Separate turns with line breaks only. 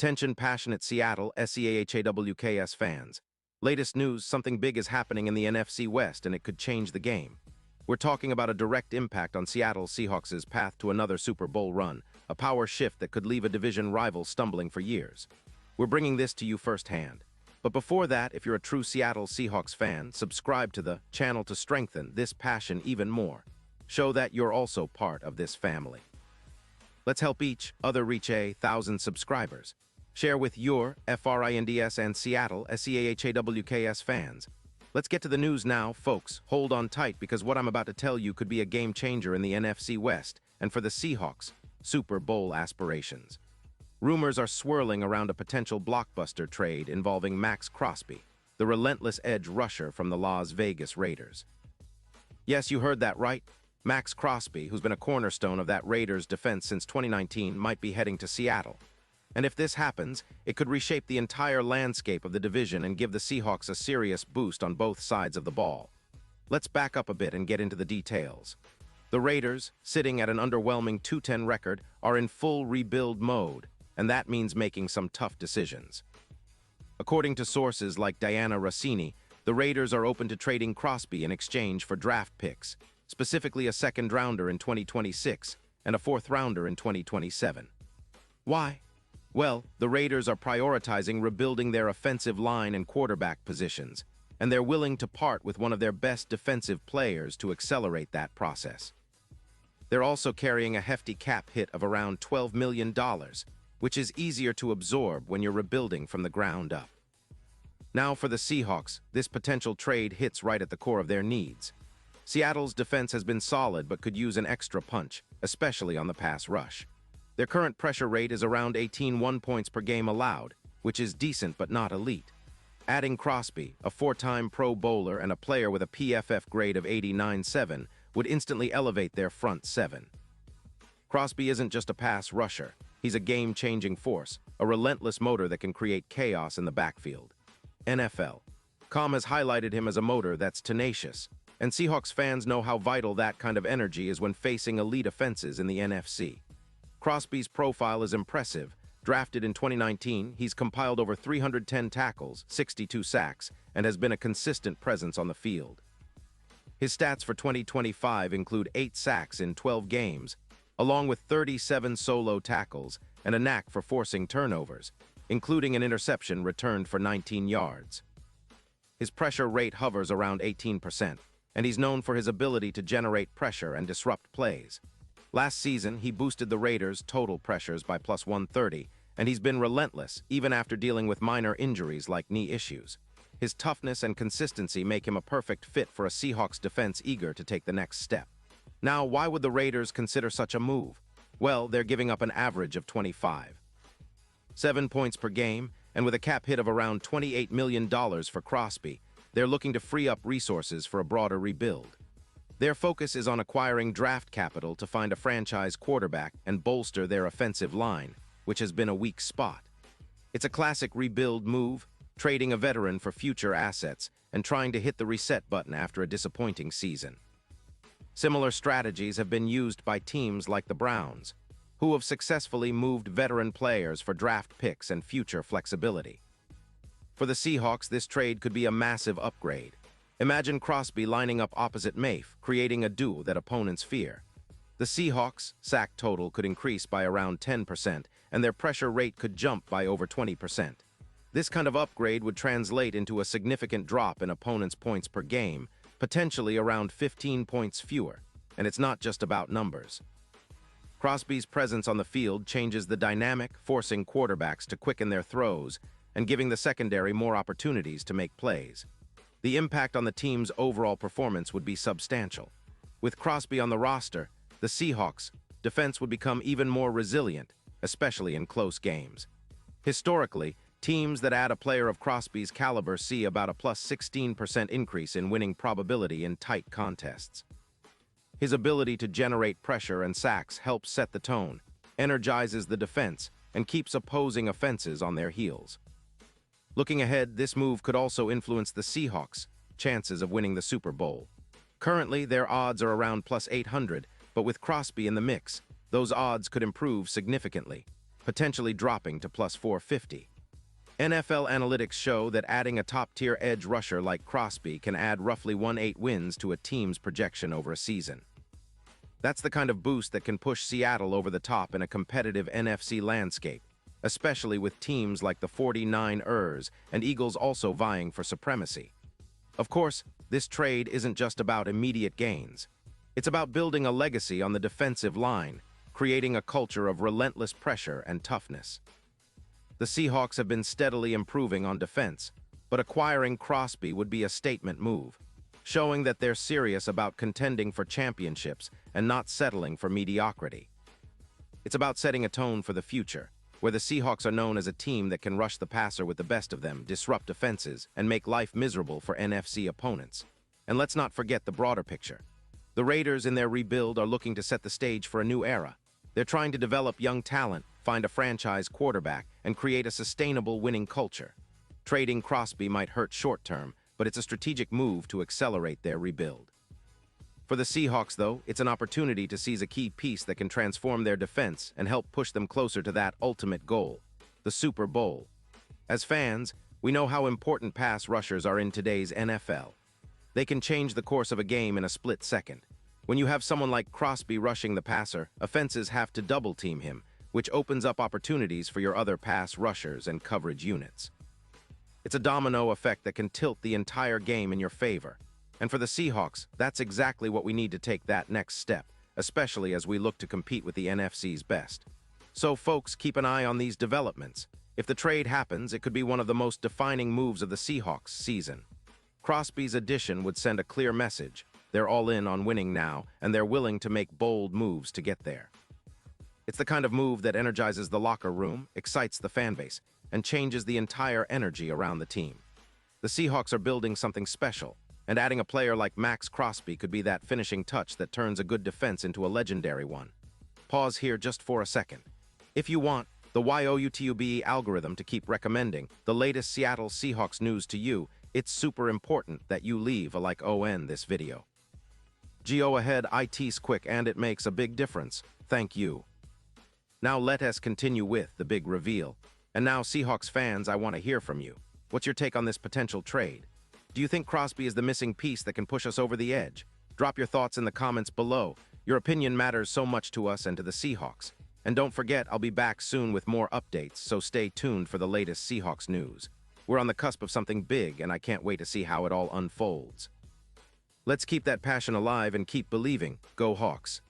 Attention passionate Seattle Seahawks fans. Latest news, something big is happening in the NFC West and it could change the game. We're talking about a direct impact on Seattle Seahawks' path to another Super Bowl run, a power shift that could leave a division rival stumbling for years. We're bringing this to you firsthand. But before that, if you're a true Seattle Seahawks fan, subscribe to the channel to strengthen this passion even more. Show that you're also part of this family. Let's help each other reach 1,000 subscribers. Share with your FRINDS and Seattle SEAHAWKS fans. Let's get to the news now, folks. Hold on tight because what I'm about to tell you could be a game changer in the NFC West and for the Seahawks' Super Bowl aspirations. Rumors are swirling around a potential blockbuster trade involving Max Crosby, the relentless edge rusher from the Las Vegas Raiders. Yes, you heard that right. Max Crosby, who's been a cornerstone of that Raiders defense since 2019, might be heading to Seattle. And if this happens, it could reshape the entire landscape of the division and give the Seahawks a serious boost on both sides of the ball. Let's back up a bit and get into the details. The Raiders, sitting at an underwhelming 2-10 record, are in full rebuild mode, and that means making some tough decisions. According to sources like Diana Rossini, the Raiders are open to trading Crosby in exchange for draft picks, specifically a second-rounder in 2026 and a fourth-rounder in 2027. Why? Well, the Raiders are prioritizing rebuilding their offensive line and quarterback positions, and they're willing to part with one of their best defensive players to accelerate that process. They're also carrying a hefty cap hit of around $12 million, which is easier to absorb when you're rebuilding from the ground up. Now for the Seahawks, this potential trade hits right at the core of their needs. Seattle's defense has been solid but could use an extra punch, especially on the pass rush. Their current pressure rate is around 18 points per game allowed, which is decent but not elite. Adding Crosby, a four-time Pro Bowler and a player with a PFF grade of 89.7, would instantly elevate their front seven. Crosby isn't just a pass rusher. He's a game-changing force, a relentless motor that can create chaos in the backfield. NFL.com has highlighted him as a motor that's tenacious, and Seahawks fans know how vital that kind of energy is when facing elite offenses in the NFC. Crosby's profile is impressive. Drafted in 2019, he's compiled over 310 tackles, 62 sacks, and has been a consistent presence on the field. His stats for 2025 include 8 sacks in 12 games, along with 37 solo tackles and a knack for forcing turnovers, including an interception returned for 19 yards. His pressure rate hovers around 18%, and he's known for his ability to generate pressure and disrupt plays. Last season, he boosted the Raiders' total pressures by plus 130, and he's been relentless, even after dealing with minor injuries like knee issues. His toughness and consistency make him a perfect fit for a Seahawks defense eager to take the next step. Now, why would the Raiders consider such a move? Well, they're giving up an average of 25.7 points per game, and with a cap hit of around $28 million for Crosby, they're looking to free up resources for a broader rebuild. Their focus is on acquiring draft capital to find a franchise quarterback and bolster their offensive line, which has been a weak spot. It's a classic rebuild move, trading a veteran for future assets and trying to hit the reset button after a disappointing season. Similar strategies have been used by teams like the Browns, who have successfully moved veteran players for draft picks and future flexibility. For the Seahawks, this trade could be a massive upgrade. Imagine Crosby lining up opposite Mafe, creating a duo that opponents fear. The Seahawks' sack total could increase by around 10%, and their pressure rate could jump by over 20%. This kind of upgrade would translate into a significant drop in opponents' points per game, potentially around 15 points fewer, and it's not just about numbers. Crosby's presence on the field changes the dynamic, forcing quarterbacks to quicken their throws and giving the secondary more opportunities to make plays. The impact on the team's overall performance would be substantial. With Crosby on the roster, the Seahawks' defense would become even more resilient, especially in close games. Historically, teams that add a player of Crosby's caliber see about a plus 16% increase in winning probability in tight contests. His ability to generate pressure and sacks helps set the tone, energizes the defense, and keeps opposing offenses on their heels. Looking ahead, this move could also influence the Seahawks' chances of winning the Super Bowl. Currently, their odds are around plus 800, but with Crosby in the mix, those odds could improve significantly. potentially dropping to plus 450. NFL analytics show that adding a top-tier edge rusher like Crosby can add roughly 1/8 wins to a team's projection over a season. That's the kind of boost that can push Seattle over the top in a competitive NFC landscape, especially with teams like the 49ers and Eagles also vying for supremacy. Of course, this trade isn't just about immediate gains. It's about building a legacy on the defensive line, creating a culture of relentless pressure and toughness. The Seahawks have been steadily improving on defense, but acquiring Crosby would be a statement move, showing that they're serious about contending for championships and not settling for mediocrity. It's about setting a tone for the future, where the Seahawks are known as a team that can rush the passer with the best of them, disrupt defenses, and make life miserable for NFC opponents. And let's not forget the broader picture. The Raiders in their rebuild are looking to set the stage for a new era. They're trying to develop young talent, find a franchise quarterback, and create a sustainable winning culture. Trading Crosby might hurt short-term, but it's a strategic move to accelerate their rebuild. For the Seahawks, though, it's an opportunity to seize a key piece that can transform their defense and help push them closer to that ultimate goal, the Super Bowl. As fans, we know how important pass rushers are in today's NFL. They can change the course of a game in a split second. When you have someone like Crosby rushing the passer, offenses have to double-team him, which opens up opportunities for your other pass rushers and coverage units. It's a domino effect that can tilt the entire game in your favor. And for the Seahawks, that's exactly what we need to take that next step, especially as we look to compete with the NFC's best. So folks, keep an eye on these developments. If the trade happens, it could be one of the most defining moves of the Seahawks season. Crosby's addition would send a clear message. They're all in on winning now, and they're willing to make bold moves to get there. It's the kind of move that energizes the locker room, excites the fan base, and changes the entire energy around the team. The Seahawks are building something special, and adding a player like Max Crosby could be that finishing touch that turns a good defense into a legendary one. Pause here just for a second. If you want the YouTube algorithm to keep recommending the latest Seattle Seahawks news to you, it's super important that you leave a like on this video. Go ahead, it's quick and it makes a big difference. Thank you. Now let us continue with the big reveal. And now, Seahawks fans, I want to hear from you. What's your take on this potential trade? Do you think Crosby is the missing piece that can push us over the edge? Drop your thoughts in the comments below. Your opinion matters so much to us and to the Seahawks. And don't forget, I'll be back soon with more updates, so stay tuned for the latest Seahawks news. We're on the cusp of something big, and I can't wait to see how it all unfolds. Let's keep that passion alive and keep believing. Go Hawks!